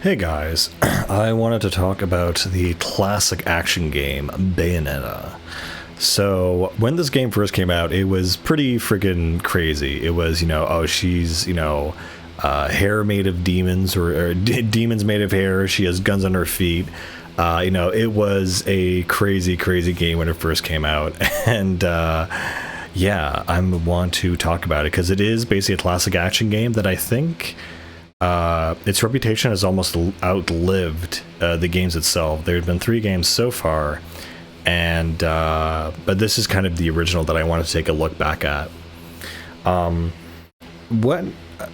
Hey guys, I wanted to talk about the classic action game Bayonetta. So, when this game first came out, it was pretty freaking crazy. It was, oh, she's, hair made of demons or demons made of hair. She has guns on her feet. It was a crazy, crazy game when it first came out. And, yeah, I want to talk about it because it is basically a classic action game that I think its reputation has almost outlived the games itself. There have been 3 games so far, and but this is kind of the original that I want to take a look back at. What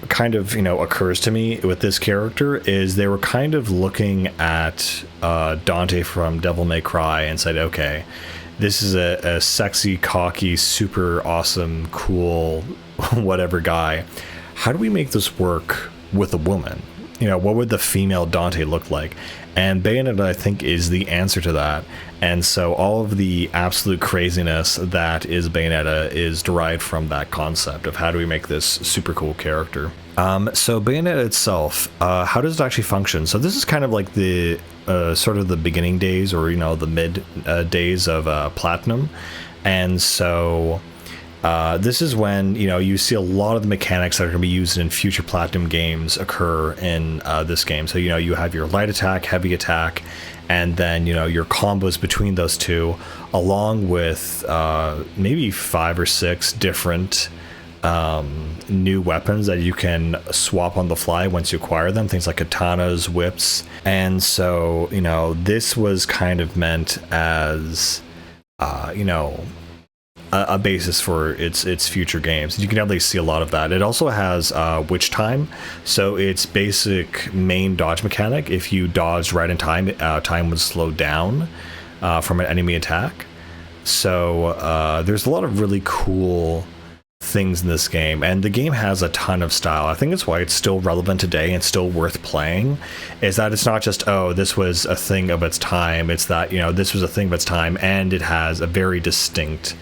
kind of occurs to me with this character is they were kind of looking at Dante from Devil May Cry and said, okay, this is a sexy, cocky, super awesome, cool, whatever guy. How do we make this work with a woman? What would the female Dante look like? And Bayonetta, I think, is the answer to that. And so all of the absolute craziness that is Bayonetta is derived from that concept of how do we make this super cool character. So Bayonetta itself, how does it actually function? So this is kind of like the sort of the beginning days, or the mid days of Platinum. And so this is when you see a lot of the mechanics that are going to be used in future Platinum games occur in this game. So you have your light attack, heavy attack, and then your combos between those two, along with maybe 5 or 6 different new weapons that you can swap on the fly once you acquire them. Things like katanas, whips, and so this was kind of meant as a basis for its future games. You can definitely see a lot of that. It also has witch time, so its basic main dodge mechanic, if you dodged right in time, time would slow down from an enemy attack. So there's a lot of really cool things in this game, and the game has a ton of style. I think that's why it's still relevant today and still worth playing, is that it's not just, oh, this was a thing of its time. It's that this was a thing of its time, and it has a very distinct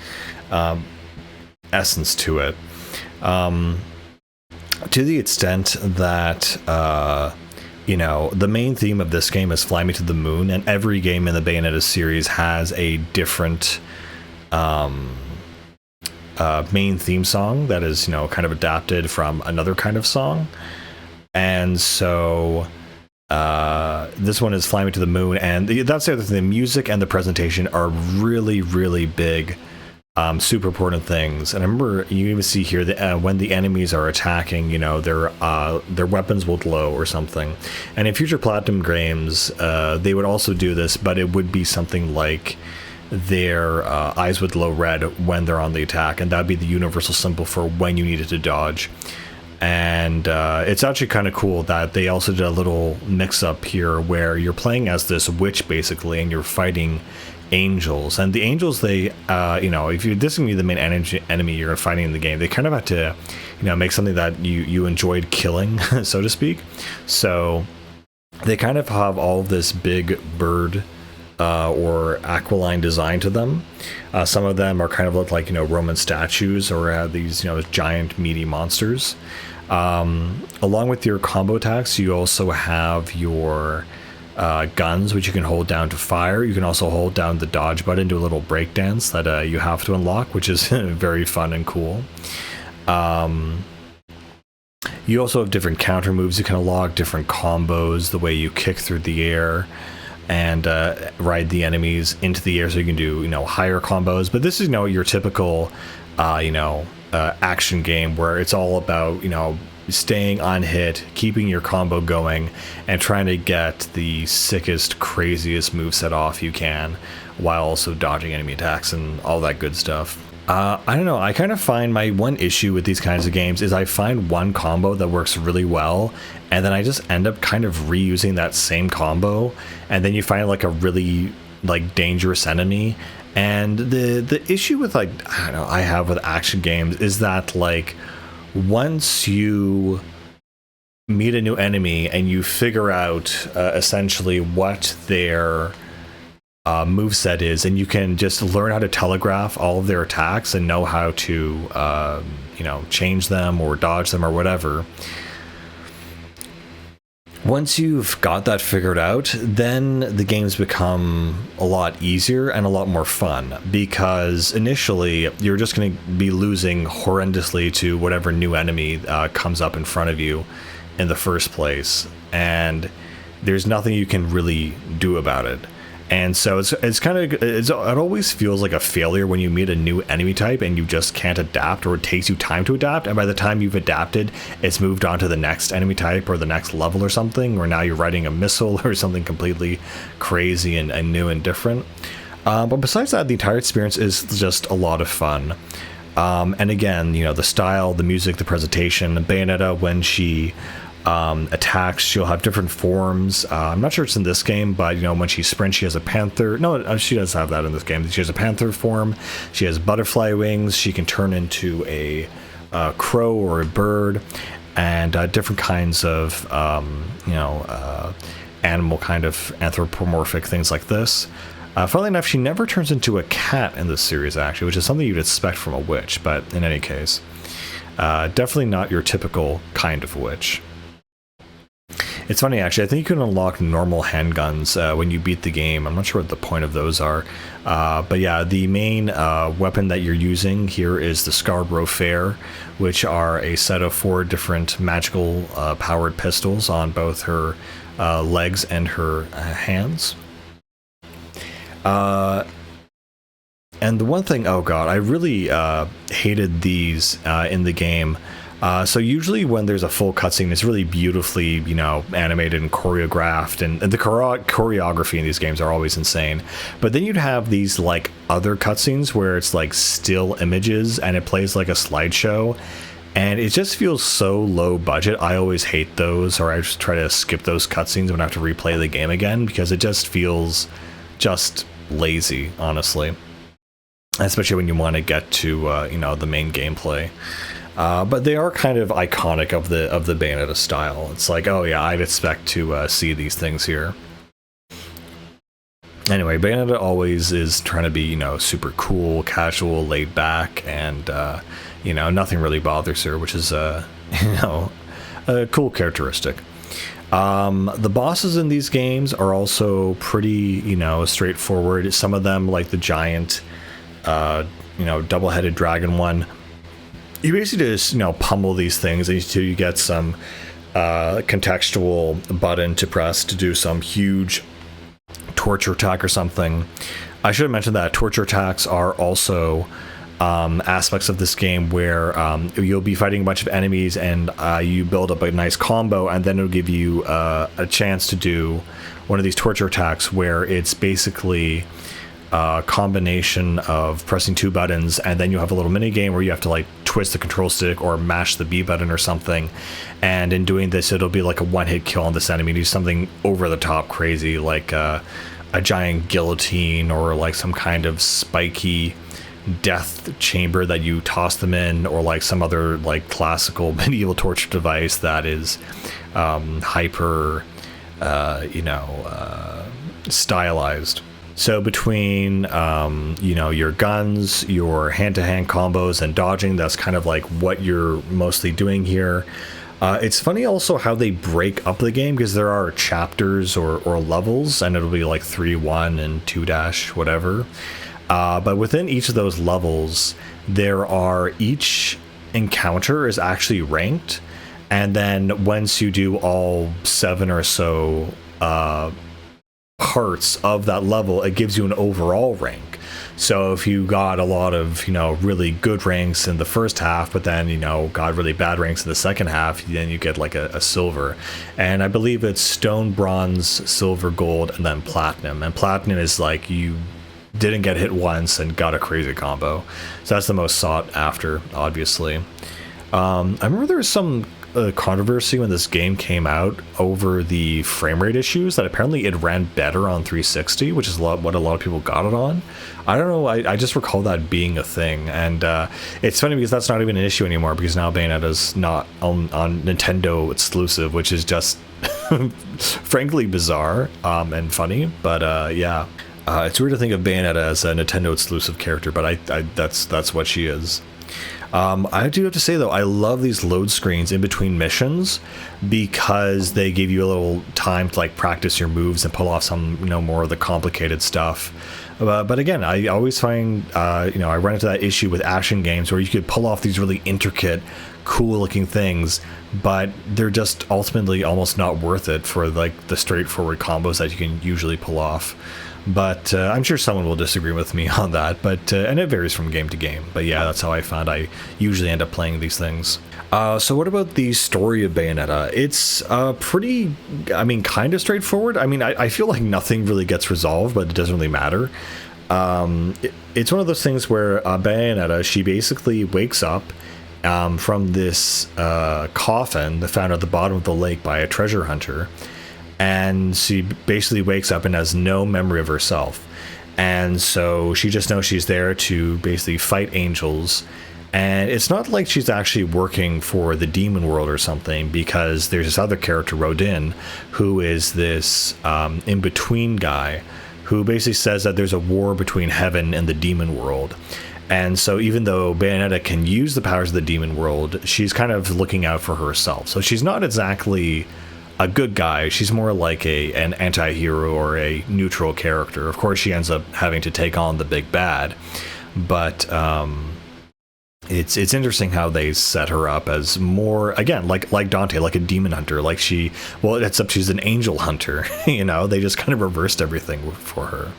essence to it, to the extent that the main theme of this game is Fly Me to the Moon, and every game in the Bayonetta series has a different main theme song that is kind of adapted from another kind of song. And so this one is Fly Me to the Moon, and that's the other thing. The music and the presentation are really, really big, super important things. And I remember you even see here that when the enemies are attacking, their weapons will glow or something. And in future Platinum games, they would also do this, but it would be something like their eyes would glow red when they're on the attack, and that'd be the universal symbol for when you needed to dodge. And it's actually kind of cool that they also did a little mix-up here where you're playing as this witch basically, and you're fighting angels. And the angels, they if you this is gonna be the main enemy you're fighting in the game, they kind of have to make something that you enjoyed killing, so to speak. So they kind of have all this big bird or aquiline design to them. Some of them are kind of look like Roman statues, or have these giant meaty monsters. Along with your combo attacks, you also have your guns, which you can hold down to fire. You can also hold down the dodge button, do a little breakdance that you have to unlock, which is very fun and cool. You also have different counter moves you can unlock, different combos, the way you kick through the air and ride the enemies into the air, so you can do higher combos. But this is your typical action game where it's all about staying on hit, keeping your combo going, and trying to get the sickest, craziest moveset off you can, while also dodging enemy attacks and all that good stuff. I don't know, I kind of find my one issue with these kinds of games is I find one combo that works really well, and then I just end up kind of reusing that same combo, and then you find like a really dangerous enemy. And the issue with I have with action games is that once you meet a new enemy and you figure out essentially what their moveset is, and you can just learn how to telegraph all of their attacks and know how to change them or dodge them or whatever. once you've got that figured out, then the games become a lot easier and a lot more fun, because initially you're just going to be losing horrendously to whatever new enemy comes up in front of you in the first place, and there's nothing you can really do about it. And so it always feels like a failure when you meet a new enemy type and you just can't adapt, or it takes you time to adapt, and by the time you've adapted, it's moved on to the next enemy type or the next level or something, or now you're riding a missile or something completely crazy and new and different. But besides that, the entire experience is just a lot of fun. And again, the style, the music, the presentation. Bayonetta, when she attacks, she'll have different forms. I'm not sure it's in this game, but when she sprints, she has a panther. No, she does have that in this game. She has a panther form. She has butterfly wings. She can turn into a crow or a bird, and different kinds of animal kind of anthropomorphic things like this. Funnily enough, she never turns into a cat in this series, actually, which is something you'd expect from a witch, but in any case, definitely not your typical kind of witch. It's funny, actually. I think you can unlock normal handguns when you beat the game. I'm not sure what the point of those are. But yeah, the main weapon that you're using here is the Scarborough Fair, which are a set of 4 different magical powered pistols on both her legs and her hands. And the one thing, oh god, I really hated these in the game. So usually when there's a full cutscene, it's really beautifully, animated and choreographed, and the choreography in these games are always insane. But then you'd have these like other cutscenes where it's like still images and it plays like a slideshow, and it just feels so low budget. I always hate those, or I just try to skip those cutscenes when I have to replay the game again, because it just feels just lazy, honestly. Especially when you want to get to the main gameplay. But they are kind of iconic of the Bayonetta style. It's like, oh yeah, I'd expect to see these things here. Anyway, Bayonetta always is trying to be, super cool, casual, laid back, and nothing really bothers her, which is a cool characteristic. The bosses in these games are also pretty, straightforward. Some of them, like the giant, double-headed dragon one, you basically just pummel these things until you get some contextual button to press to do some huge torture attack or something. I should have mentioned that torture attacks are also aspects of this game where you'll be fighting a bunch of enemies, and you build up a nice combo, and then it'll give you a chance to do one of these torture attacks where it's basically a combination of pressing 2 buttons, and then you have a little mini game where you have to like twist the control stick or mash the B button or something, and in doing this it'll be like a one-hit kill on this enemy. Do something over the top crazy, like a giant guillotine, or like some kind of spiky death chamber that you toss them in, or like some other like classical medieval torture device that is hyper stylized. So between, your guns, your hand-to-hand combos, and dodging, that's kind of like what you're mostly doing here. It's funny also how they break up the game, because there are chapters or levels, and it'll be like 3-1 and 2- whatever. But within each of those levels, each encounter is actually ranked. And then once you do all 7 or so parts of that level, it gives you an overall rank. So if you got a lot of really good ranks in the first half, but then got really bad ranks in the second half, then you get like a silver. And I believe it's stone, bronze, silver, gold, and then platinum. And platinum is like you didn't get hit once and got a crazy combo. So that's the most sought after, obviously. I remember there was some controversy when this game came out over the frame rate issues, that apparently it ran better on 360, which is what a lot of people got it on. I don't know, I just recall that being a thing, and it's funny because that's not even an issue anymore, because now Bayonetta's not on Nintendo exclusive, which is just frankly bizarre and funny, but yeah. It's weird to think of Bayonetta as a Nintendo exclusive character, but I that's what she is. I do have to say though, I love these load screens in between missions because they give you a little time to like practice your moves and pull off some, more of the complicated stuff. But again, I always find, I run into that issue with action games where you could pull off these really intricate, cool looking things, but they're just ultimately almost not worth it for like the straightforward combos that you can usually pull off. But I'm sure someone will disagree with me on that. But and it varies from game to game. But yeah, that's how I found I usually end up playing these things. So what about the story of Bayonetta? It's pretty, kind of straightforward. I feel like nothing really gets resolved, but it doesn't really matter. It's one of those things where Bayonetta, she basically wakes up from this coffin that found at the bottom of the lake by a treasure hunter. And she basically wakes up and has no memory of herself. And so she just knows she's there to basically fight angels. And it's not like she's actually working for the demon world or something, because there's this other character, Rodin, who is this in-between guy who basically says that there's a war between heaven and the demon world. And so even though Bayonetta can use the powers of the demon world, she's kind of looking out for herself. So she's not exactly a good guy. She's more like an anti-hero or a neutral character. Of course, she ends up having to take on the big bad, but it's interesting how they set her up as more, again, like Dante, like a demon hunter. Except she's an angel hunter. They just kind of reversed everything for her.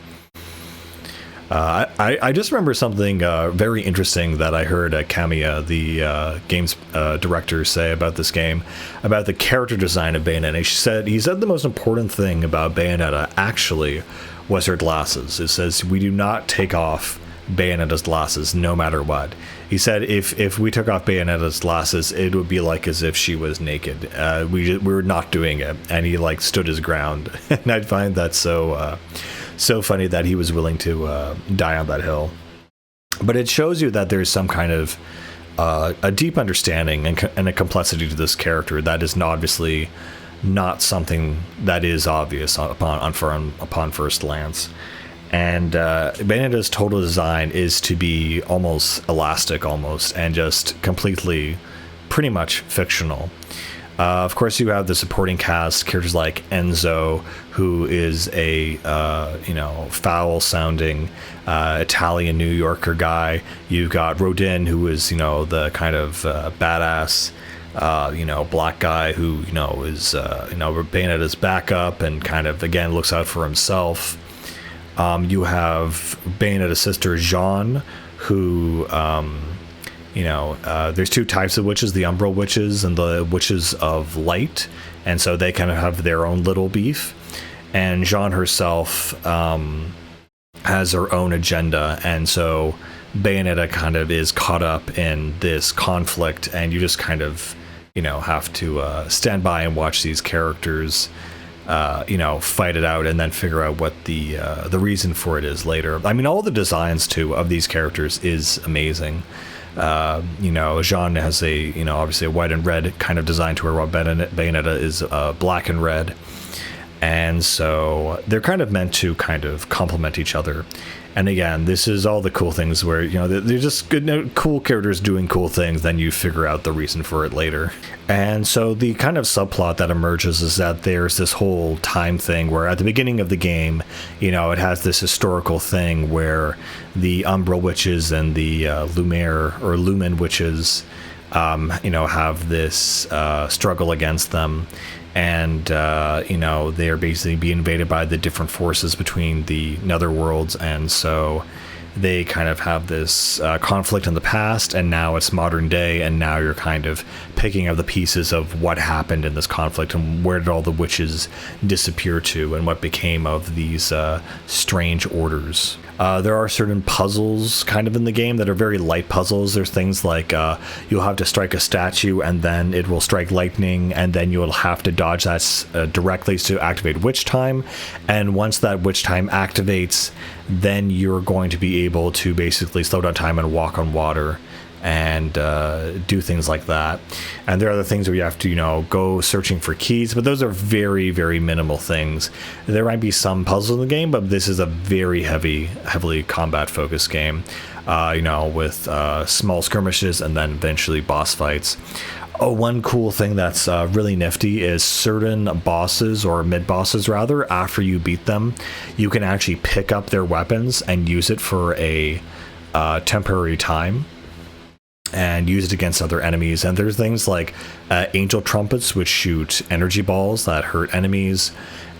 I just remember something very interesting that I heard Kamiya, the game's director, say about this game, about the character design of Bayonetta. He said the most important thing about Bayonetta actually was her glasses. It says, we do not take off Bayonetta's glasses no matter what. He said if we took off Bayonetta's glasses, it would be like as if she was naked. We were not doing it, and he stood his ground. And I find that so funny that he was willing to die on that hill. But it shows you that there's some kind of a deep understanding and a complexity to this character that is obviously not something that is obvious upon first glance. And Bayonetta's total design is to be almost elastic, and just completely, pretty much fictional. Of course, you have the supporting cast, characters like Enzo, who is a foul-sounding Italian New Yorker guy. You've got Rodin, who is the kind of badass black guy who is Bayonetta's backup and kind of again looks out for himself. You have Bayonetta's sister Jeanne, who there's two types of witches, the Umbral witches and the witches of light, and so they kind of have their own little beef. And Jeanne herself has her own agenda, and so Bayonetta kind of is caught up in this conflict, and you just kind of have to stand by and watch these characters fight it out and then figure out what the reason for it is later. All the designs too of these characters is amazing. Jeanne has obviously a white and red kind of design to her, while Bayonetta is black and red. And so they're kind of meant to kind of complement each other. And again, this is all the cool things where, they're just good, cool characters doing cool things, then you figure out the reason for it later. And so the kind of subplot that emerges is that there's this whole time thing where at the beginning of the game, it has this historical thing where the Umbral witches and the Lumiere or Lumen witches, have this struggle against them. And they are basically being invaded by the different forces between the netherworlds, and so they kind of have this conflict in the past, and now it's modern day, and now you're kind of picking up the pieces of what happened in this conflict and where did all the witches disappear to and what became of these strange orders. There are certain puzzles kind of in the game that are very light puzzles. There's things like you'll have to strike a statue and then it will strike lightning, and then you'll have to dodge that directly to activate witch time. And once that witch time activates, then you're going to be able to basically slow down time and walk on water and do things like that. And there are other things where you have to, go searching for keys, but those are very, very minimal things. There might be some puzzles in the game, but this is a very heavily combat-focused game. with small skirmishes and then eventually boss fights. Oh, one cool thing that's really nifty is certain bosses, or mid-bosses rather, after you beat them, you can actually pick up their weapons and use it for a temporary time and use it against other enemies. And there's things like angel trumpets, which shoot energy balls that hurt enemies.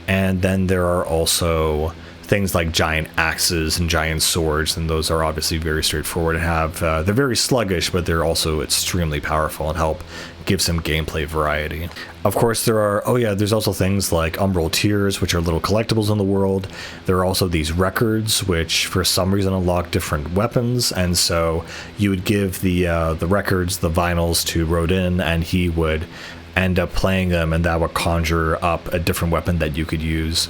And then there are also things like giant axes and giant swords, and those are obviously very straightforward and have they're very sluggish, but they're also extremely powerful and help give some gameplay variety. Of course, there's also things like umbral tears, which are little collectibles in the world. There are also these records, which for some reason unlock different weapons, and so you would give the records, the vinyls, to Rodin, and he would end up playing them, and that would conjure up a different weapon that you could use.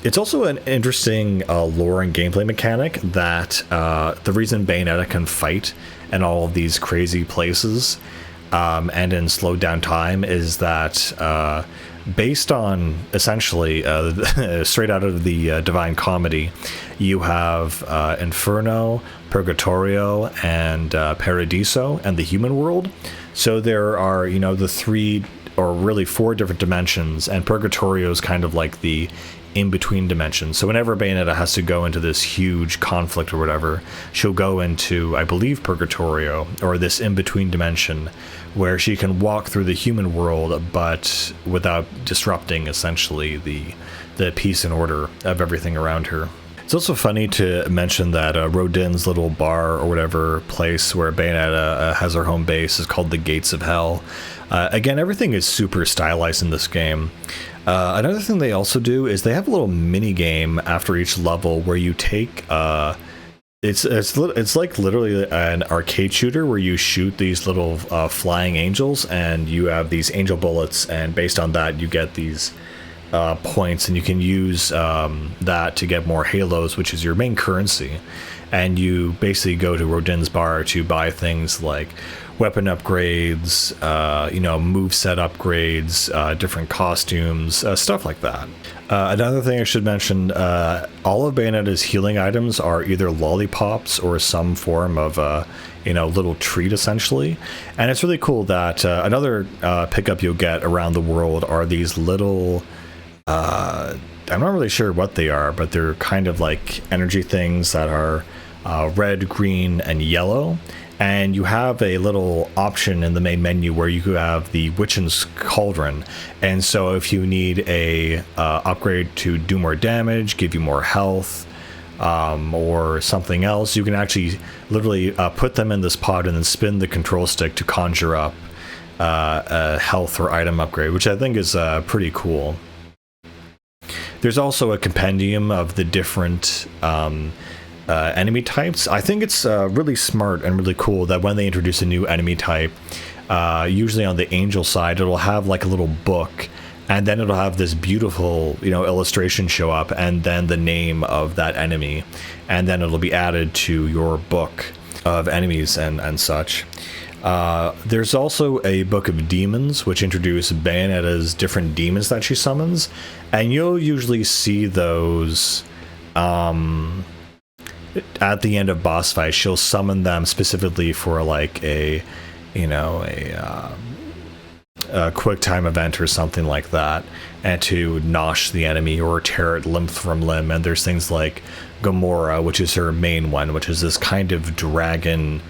It's also an interesting lore and gameplay mechanic that the reason Bayonetta can fight in all of these crazy places and in slowed down time is that based on essentially straight out of the Divine Comedy, you have Inferno, Purgatorio, and Paradiso, and the human world. So there are, the 3 or really 4 different dimensions, and Purgatorio is kind of like the in-between dimensions. So whenever Bayonetta has to go into this huge conflict or whatever, she'll go into, I believe, Purgatorio, or this in-between dimension, where she can walk through the human world, but without disrupting, essentially, the peace and order of everything around her. It's also funny to mention that Rodin's little bar or whatever place where Bayonetta has her home base is called the Gates of Hell. Again, everything is super stylized in this game. Another thing they also do is they have a little mini game after each level where you take it's like literally an arcade shooter where you shoot these little flying angels, and you have these angel bullets, and based on that you get these points, and you can use that to get more halos, which is your main currency. And you basically go to Rodin's bar to buy things like weapon upgrades, moveset upgrades, different costumes, stuff like that. Another thing I should mention, all of Bayonetta's healing items are either lollipops or some form of little treat, essentially. And it's really cool that another pickup you'll get around the world are these little I'm not really sure what they are, but they're kind of like energy things that are red, green, and yellow. And you have a little option in the main menu where you could have the Witchen's Cauldron. And so if you need a upgrade to do more damage, give you more health, or something else, you can actually literally put them in this pod and then spin the control stick to conjure up a health or item upgrade, which I think is pretty cool. There's also a compendium of the different enemy types. I think it's really smart and really cool that when they introduce a new enemy type, usually on the angel side, it'll have like a little book, and then it'll have this beautiful, illustration show up, and then the name of that enemy, and then it'll be added to your book of enemies and such. There's also a book of demons, which introduce Bayonetta's different demons that she summons, and you'll usually see those at the end of boss fights. She'll summon them specifically for like a quick time event or something like that, and to nosh the enemy or tear it limb from limb. And there's things like Gamora, which is her main one, which is this kind of dragon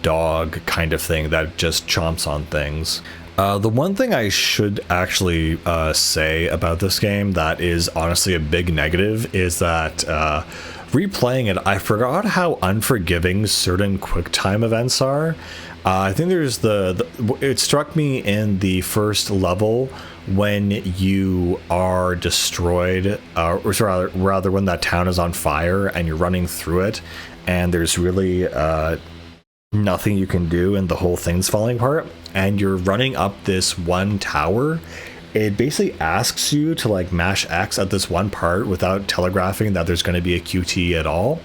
dog kind of thing that just chomps on things. The one thing I should actually say about this game that is honestly a big negative is that replaying it, I forgot how unforgiving certain quick time events are. I think there's it struck me in the first level when you are destroyed, or rather when that town is on fire and you're running through it, and there's really nothing you can do and the whole thing's falling apart, and you're running up this one tower. It basically asks you to like mash X at this one part without telegraphing that there's going to be a QT at all,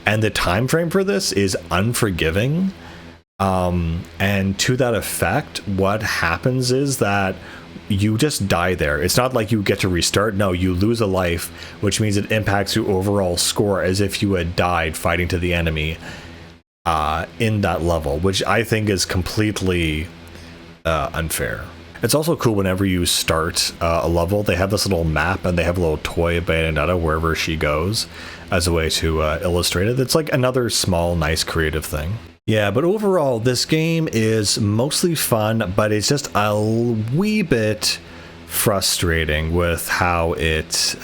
and the time frame for this is unforgiving. And to that effect, what happens is that you just die there. It's not like you get to restart. No, you lose a life, which means it impacts your overall score as if you had died fighting to the enemy in that level, which I think is completely unfair. It's also cool whenever you start a level, they have this little map and they have a little toy of Bayonetta wherever she goes as a way to illustrate it. It's like another small, nice, creative thing. Yeah, but overall, this game is mostly fun, but it's just a wee bit frustrating with how it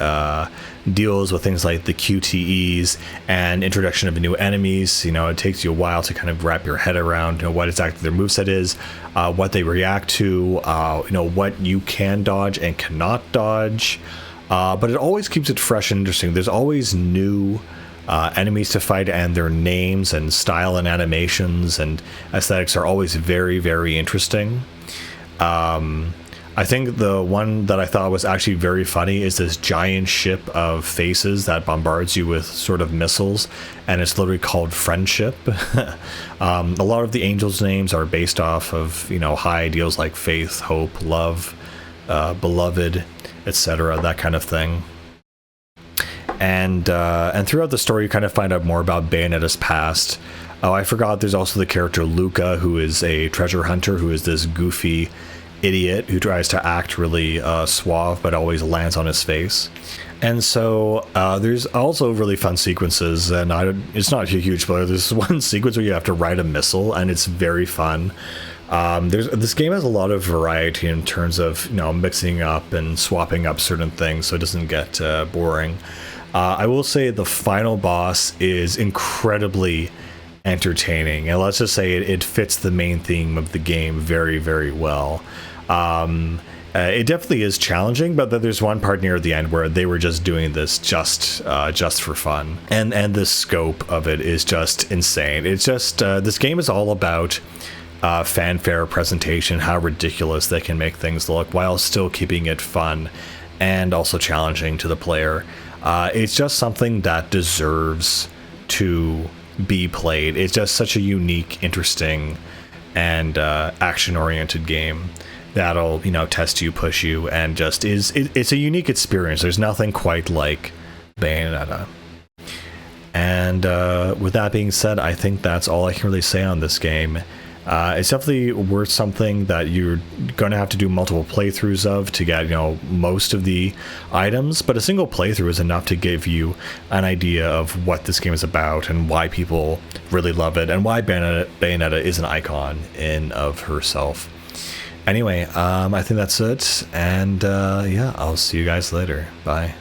deals with things like the QTEs and introduction of new enemies. You know, it takes you a while to kind of wrap your head around, you know, what exactly their moveset is, what they react to, you know, what you can dodge and cannot dodge. But it always keeps it fresh and interesting. There's always new enemies to fight, and their names and style and animations and aesthetics are always very, very interesting. I think the one that I thought was actually very funny is this giant ship of faces that bombards you with sort of missiles, and it's literally called Friendship. A lot of the angels' names are based off of, you know, high ideals like faith, hope, love, beloved, etc., that kind of thing. And throughout the story, you kind of find out more about Bayonetta's past. Oh, I forgot there's also the character Luca, who is a treasure hunter, who is this goofy idiot who tries to act really suave but always lands on his face. And so there's also really fun sequences, and it's not a huge spoiler. There's one sequence where you have to ride a missile, and it's very fun. This game has a lot of variety in terms of, you know, mixing up and swapping up certain things so it doesn't get boring. I will say the final boss is incredibly entertaining, and let's just say it fits the main theme of the game very, very well. It definitely is challenging, but there's one part near the end where they were just doing this just for fun, and the scope of it is just insane. It's just this game is all about fanfare, presentation, how ridiculous they can make things look while still keeping it fun and also challenging to the player. It's just something that deserves to be played. It's just such a unique, interesting, and action-oriented game that'll, you know, test you, push you, and just it's a unique experience. There's nothing quite like Bayonetta. And with that being said, I think that's all I can really say on this game. It's definitely worth something that you're going to have to do multiple playthroughs of to get, you know, most of the items, but a single playthrough is enough to give you an idea of what this game is about and why people really love it and why Bayonetta is an icon in of herself. Anyway, I think that's it, and yeah, I'll see you guys later. Bye.